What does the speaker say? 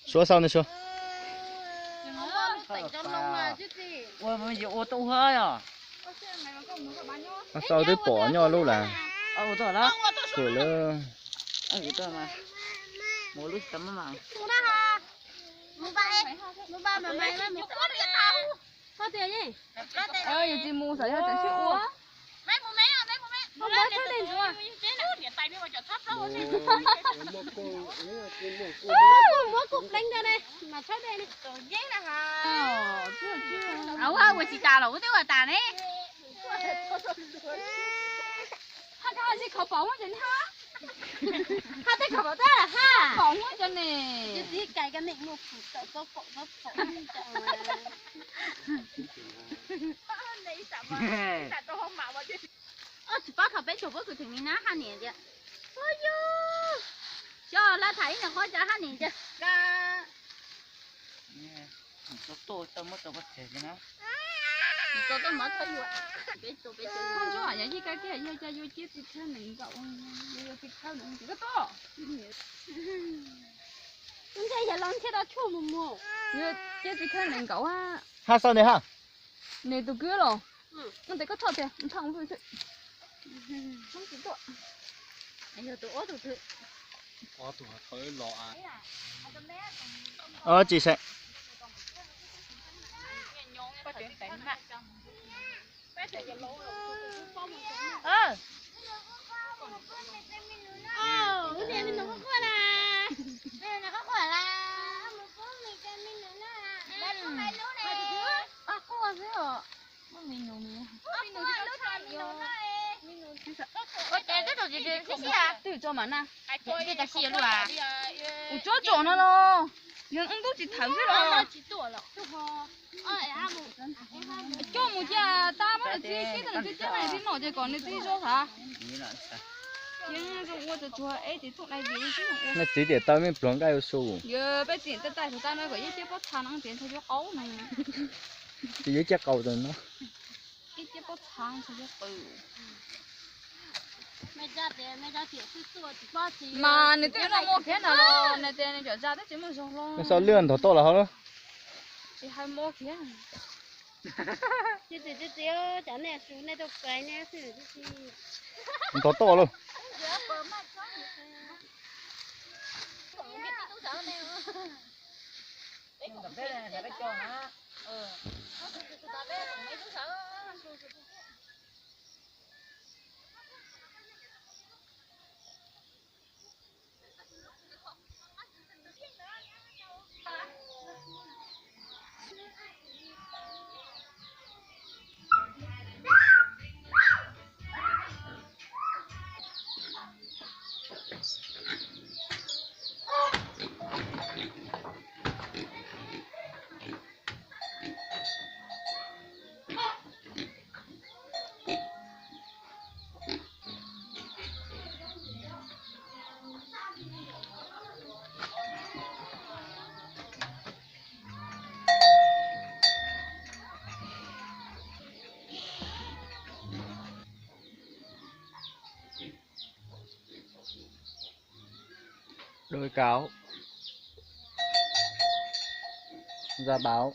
Số sau này số. Ôi bây giờ ô tô hơi à. Sau tới bỏ nhau luôn là. Ô tô đó. Rồi là. Ô tô mà. Mua lúc tắm mà. Ơi chị mua sợi cho chị uống. Không mới thôi đi rồi. Mua cục đánh ra đây, mà thôi đây này. Ấu ơi, quỳ chị trà lẩu tiêu là tà đấy. Ha ha gì khẩu bóng vậy ha? Ha tới khẩu bóng là ha. Bóng quá cho nè. Chứ gì cái này một phụ trợ có phộng. Chị bác học bé chụp với thằng mình ná hai年chứ. Ôi dô. Cho là thấy là khó cho hai年chứ. Tô tao mất tao bắt thể cái nó. Tôi mất thôi rồi. Bé Không cho hả gì cái kia vô cho vô chết thì thế mình cậu vô thì khâu nữa chỉ có to. Chúng ta giờ lần thế đó chua mù mù. Vô chết thì khâu mình cậu á. Ha sau này ha. Này tôi cứ rồi. Nó thấy có thật kìa, nó thằng vui thôi. Không chỉ tội. anh giờ tôi ố tôi thử. Có tụi tới lọ Chị sẽ. Cái này mình nó có khỏe là. Đây nó có khỏe là. Một con mình cho mình nữa là. Đây có mấy lúa này. À, có gì hả? Mình nấu nè. Mình nấu cho mình nấu này. Mình nấu chứ. Ôi, cái đồ gì thế xí à? Tự cho mà nè. Cái ta xí luôn à? Cho chỗ nó lo. Nhưng ông tôi chỉ thẳng thế rồi. Chỉ tuổi rồi. Cho một cha ta mới là chi cái cái này thì nó chỉ còn cái chi cho hả? Nhưng rồi tôi cho ấy thì thuốc này gì chứ. Nó chỉ để tao mới plong cái số. Giờ bây tiền tới tay của ta nói cái chiếc bát thang ăn tiền thôi cho ấu này. Chỉ với chắc cầu rồi nó. Cái chiếc bát thang thôi cho từ. Mà nếu tiêu nó mua cái nào lo, nếu tiền này trở ra tới chỉ một số lo. Cái sao lươn thổ to là không? Thì hai mua cái. Chứ chả nè xuống này tôi cái nè xử chứ. Thổ to luôn. Tập thế này phải cho nó. Đôi cáo. Ra báo.